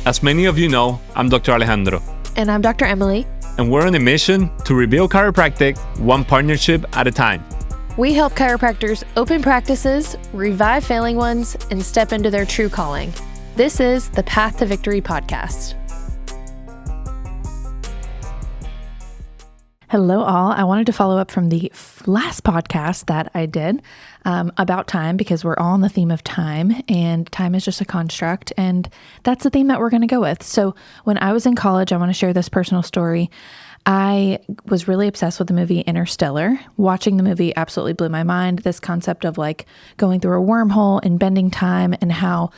As many of you know, I'm Dr. Alejandro. And I'm Dr. Emily. And we're on a mission to rebuild chiropractic one partnership at a time. We help chiropractors open practices, revive failing ones, and step into their true calling. This is the Path to Victory podcast. Hello, all. I wanted to follow up from the last podcast that I did about time, because we're all on the theme of time, and time is just a construct, and that's the theme that we're going to go with. So when I was in college, I want to share this personal story. I was really obsessed with the movie Interstellar. Watching the movie absolutely blew my mind. This concept of like going through a wormhole and bending time, and how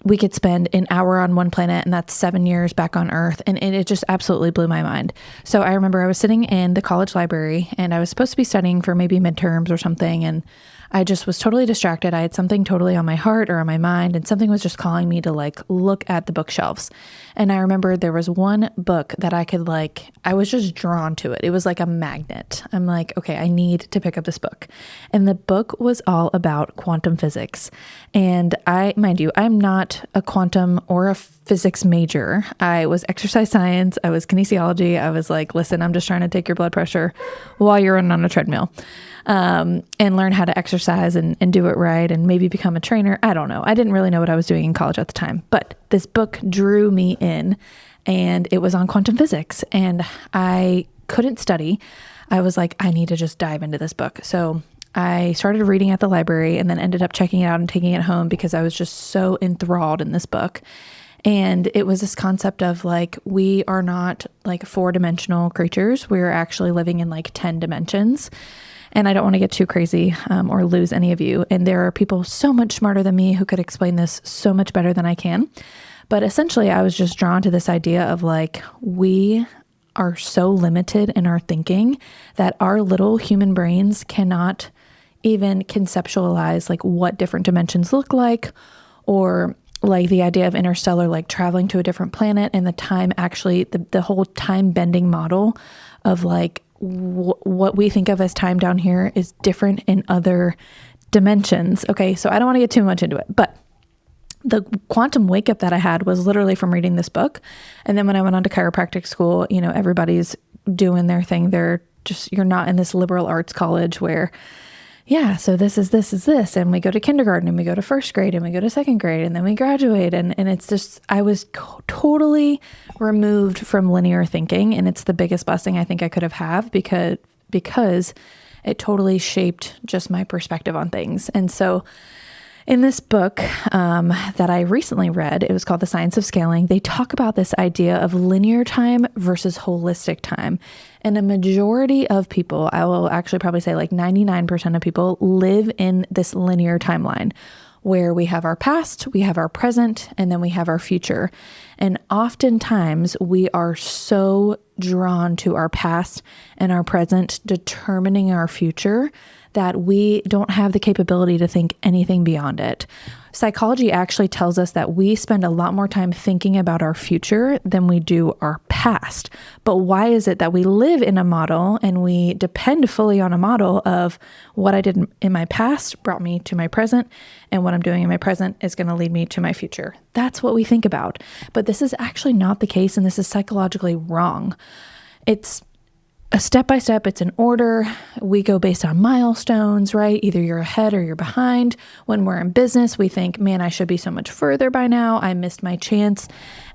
we could spend an hour on one planet and that's 7 years back on Earth. And it just absolutely blew my mind. So I remember I was sitting in the college library and I was supposed to be studying for maybe midterms or something. And I just was totally distracted. I had something totally on my heart or on my mind, and something was just calling me to like look at the bookshelves. And I remember there was one book that I was just drawn to it. It was like a magnet. I'm like, okay, I need to pick up this book. And the book was all about quantum physics. And mind you, I'm not a quantum or a physics major. I was exercise science. I was kinesiology. I was like, listen, I'm just trying to take your blood pressure while you're running on a treadmill. And learn how to exercise and do it right, and maybe become a trainer. I don't know. I didn't really know what I was doing in college at the time, but this book drew me in, and it was on quantum physics, and I couldn't study. I was like, I need to just dive into this book. So I started reading at the library and then ended up checking it out and taking it home because I was just so enthralled in this book. And it was this concept of like, we are not like 4-dimensional creatures. We're actually living in like 10 dimensions. And I don't want to get too crazy or lose any of you. And there are people so much smarter than me who could explain this so much better than I can. But essentially, I was just drawn to this idea of like, we are so limited in our thinking that our little human brains cannot even conceptualize like what different dimensions look like, or like the idea of interstellar, like traveling to a different planet, and the time actually, the whole time bending model of like, what we think of as time down here is different in other dimensions. Okay, so I don't want to get too much into it, but the quantum wake up that I had was literally from reading this book. And then when I went on to chiropractic school, you know, everybody's doing their thing. You're not in this liberal arts college where, yeah, so this is this. And we go to kindergarten and we go to first grade and we go to second grade and then we graduate. And it's just, I was totally removed from linear thinking. And it's the biggest blessing I think I could have had because it totally shaped just my perspective on things. And so in this book that I recently read, it was called The Science of Scaling. They talk about this idea of linear time versus holistic time. And a majority of people, I will actually probably say like 99% of people, live in this linear timeline where we have our past, we have our present, and then we have our future. And oftentimes we are so drawn to our past and our present determining our future that we don't have the capability to think anything beyond it. Psychology actually tells us that we spend a lot more time thinking about our future than we do our past. But why is it that we live in a model and we depend fully on a model of what I did in my past brought me to my present, and what I'm doing in my present is going to lead me to my future? That's what we think about. But this is actually not the case, and this is psychologically wrong. It's a step-by-step, it's an order. We go based on milestones, right? Either you're ahead or you're behind. When we're in business, we think, man, I should be so much further by now. I missed my chance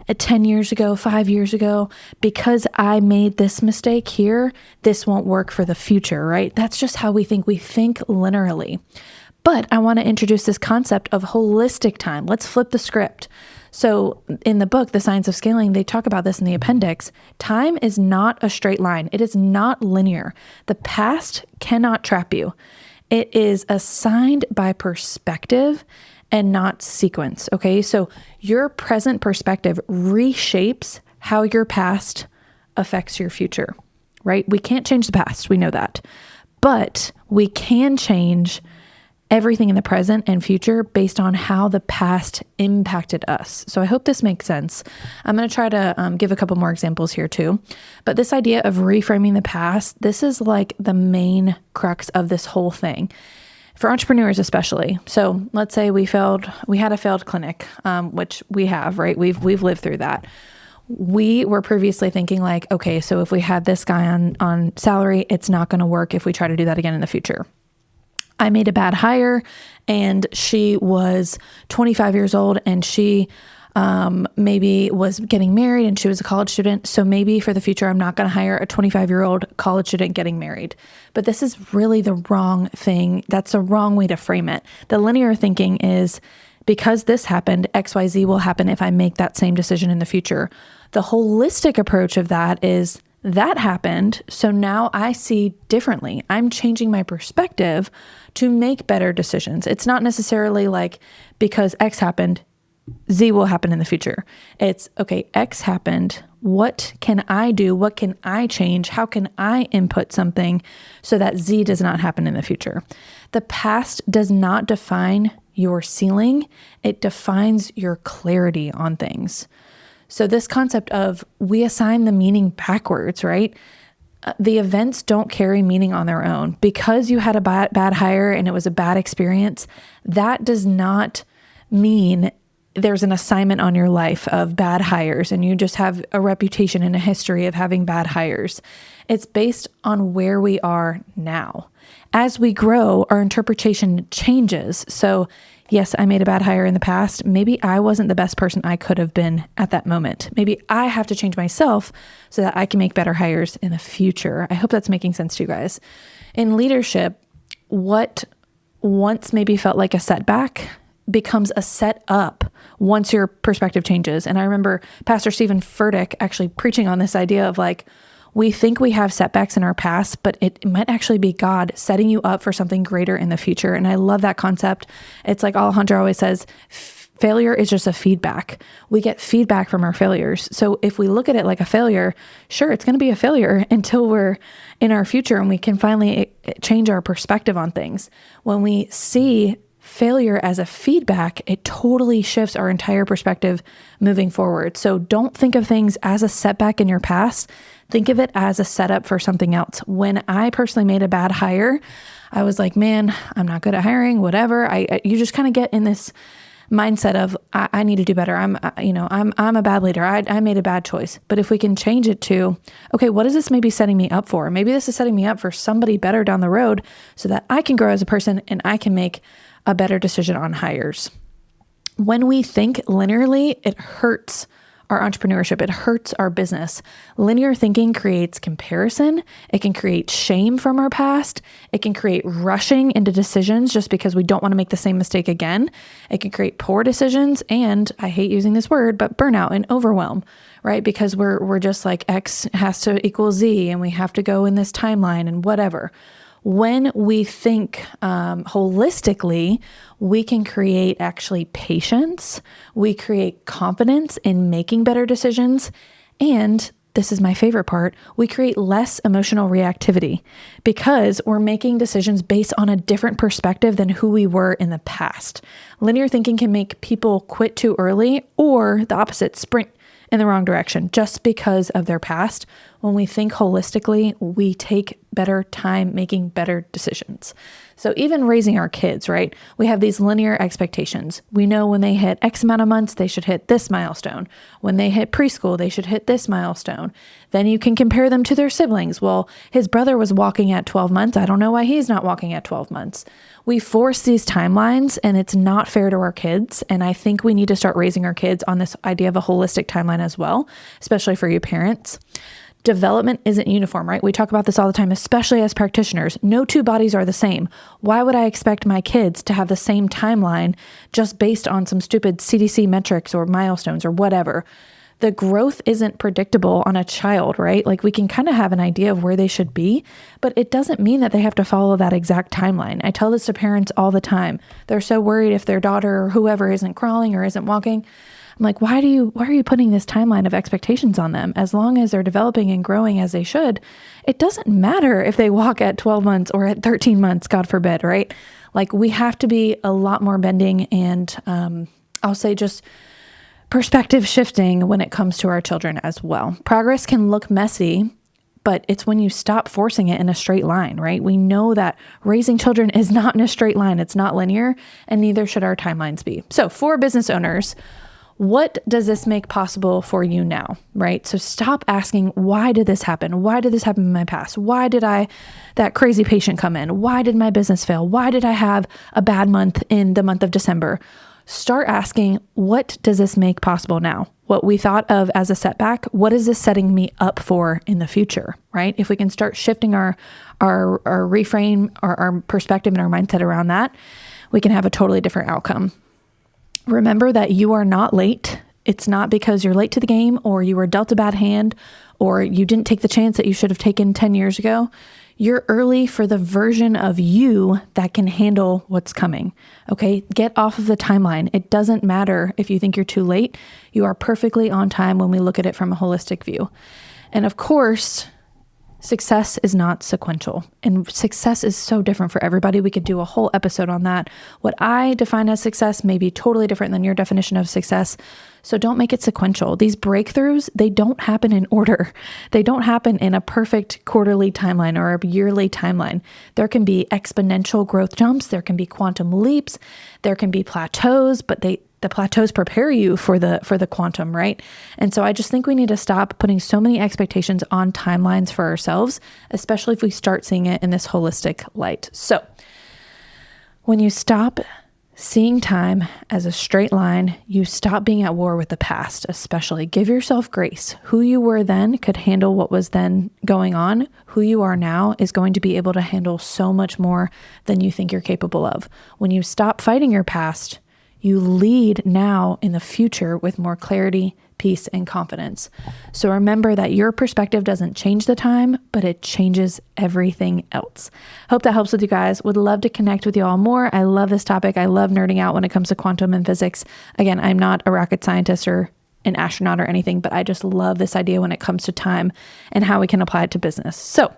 10 years ago, 5 years ago. Because I made this mistake here, this won't work for the future, right? That's just how we think. We think linearly. But I want to introduce this concept of holistic time. Let's flip the script. So in the book, The Science of Scaling, they talk about this in the appendix. Time is not a straight line. It is not linear. The past cannot trap you. It is assigned by perspective and not sequence. Okay, so your present perspective reshapes how your past affects your future, right? We can't change the past. We know that. But we can change everything in the present and future based on how the past impacted us. So I hope this makes sense. I'm going to try to give a couple more examples here too. But this idea of reframing the past, this is like the main crux of this whole thing. for entrepreneurs especially. So let's say we had a failed clinic, which we have, right? We've lived through that. We were previously thinking like, okay, so if we had this guy on salary, it's not going to work if we try to do that again in the future. I made a bad hire and she was 25 years old and she maybe was getting married and she was a college student. So maybe for the future, I'm not going to hire a 25-year-old college student getting married. But this is really the wrong thing. That's the wrong way to frame it. The linear thinking is because this happened, XYZ will happen if I make that same decision in the future. The holistic approach of that is that happened. So now I see differently. I'm changing my perspective to make better decisions. It's not necessarily like because X happened, Z will happen in the future. It's okay, X happened. What can I do? What can I change? How can I input something so that Z does not happen in the future? The past does not define your ceiling. It defines your clarity on things. So this concept of we assign the meaning backwards, right? The events don't carry meaning on their own. Because you had a bad hire and it was a bad experience, that does not mean there's an assignment on your life of bad hires and you just have a reputation and a history of having bad hires. It's based on where we are now. As we grow, our interpretation changes. So yes, I made a bad hire in the past. Maybe I wasn't the best person I could have been at that moment. Maybe I have to change myself so that I can make better hires in the future. I hope that's making sense to you guys. In leadership, what once maybe felt like a setback becomes a setup once your perspective changes. And I remember Pastor Stephen Furtick actually preaching on this idea of like, we think we have setbacks in our past, but it might actually be God setting you up for something greater in the future. And I love that concept. It's like Alejandro always says, failure is just a feedback. We get feedback from our failures. So if we look at it like a failure, sure, it's going to be a failure until we're in our future and we can finally change our perspective on things. When we see failure as a feedback, it totally shifts our entire perspective moving forward. So don't think of things as a setback in your past. Think of it as a setup for something else. When I personally made a bad hire, I was like, man, I'm not good at hiring, whatever. You just kind of get in this mindset of I need to do better. I'm a bad leader. I made a bad choice. But if we can change it to, okay, what is this maybe setting me up for? Maybe this is setting me up for somebody better down the road so that I can grow as a person and I can make a better decision on hires. When we think linearly, it hurts our entrepreneurship. It hurts our business. Linear thinking creates comparison. It can create shame from our past. It can create rushing into decisions just because we don't want to make the same mistake again. It can create poor decisions. And I hate using this word, but burnout and overwhelm, right? Because we're just like X has to equal Z and we have to go in this timeline and whatever. When we think holistically, we can create actually patience. We create confidence in making better decisions. And this is my favorite part, we create less emotional reactivity because we're making decisions based on a different perspective than who we were in the past. Linear thinking can make people quit too early or the opposite, sprint in the wrong direction just because of their past. When we think holistically, we take better time making better decisions. So even raising our kids, right? We have these linear expectations. We know when they hit X amount of months, they should hit this milestone. When they hit preschool, they should hit this milestone. Then you can compare them to their siblings. Well, his brother was walking at 12 months. I don't know why he's not walking at 12 months. We force these timelines and it's not fair to our kids. And I think we need to start raising our kids on this idea of a holistic timeline as well, especially for you parents. Development isn't uniform, right? We talk about this all the time, especially as practitioners. No two bodies are the same. Why would I expect my kids to have the same timeline just based on some stupid CDC metrics or milestones or whatever? The growth isn't predictable on a child, right? Like we can kind of have an idea of where they should be, but it doesn't mean that they have to follow that exact timeline. I tell this to parents all the time. They're so worried if their daughter or whoever isn't crawling or isn't walking. I'm like, why are you putting this timeline of expectations on them? As long as they're developing and growing as they should, it doesn't matter if they walk at 12 months or at 13 months, God forbid, right? Like we have to be a lot more bending and I'll say just perspective shifting when it comes to our children as well. Progress can look messy, but it's when you stop forcing it in a straight line, right? We know that raising children is not in a straight line. It's not linear, and neither should our timelines be. So for business owners, what does this make possible for you now, right? So stop asking, why did this happen? Why did this happen in my past? Why did that crazy patient come in? Why did my business fail? Why did I have a bad month in the month of December? Start asking, what does this make possible now? What we thought of as a setback, what is this setting me up for in the future, right? If we can start shifting our reframe, our perspective and our mindset around that, we can have a totally different outcome. Remember that you are not late. It's not because you're late to the game or you were dealt a bad hand or you didn't take the chance that you should have taken 10 years ago. You're early for the version of you that can handle what's coming. Okay, get off of the timeline. It doesn't matter if you think you're too late. You are perfectly on time when we look at it from a holistic view. And of course, success is not sequential, and success is so different for everybody. We could do a whole episode on that. What I define as success may be totally different than your definition of success. So don't make it sequential. These breakthroughs, they don't happen in order. They don't happen in a perfect quarterly timeline or a yearly timeline. There can be exponential growth jumps. There can be quantum leaps. There can be plateaus, but the plateaus prepare you for the quantum, right? And so I just think we need to stop putting so many expectations on timelines for ourselves, especially if we start seeing it in this holistic light. So when you stop seeing time as a straight line, you stop being at war with the past, especially. Give yourself grace. Who you were then could handle what was then going on. Who you are now is going to be able to handle so much more than you think you're capable of. When you stop fighting your past, you lead now in the future with more clarity, peace, and confidence. So remember that your perspective doesn't change the time, but it changes everything else. Hope that helps with you guys. Would love to connect with you all more. I love this topic. I love nerding out when it comes to quantum and physics. Again, I'm not a rocket scientist or an astronaut or anything, but I just love this idea when it comes to time and how we can apply it to business. So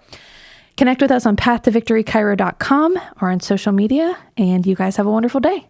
connect with us on paththovictorycairo.com or on social media, and you guys have a wonderful day.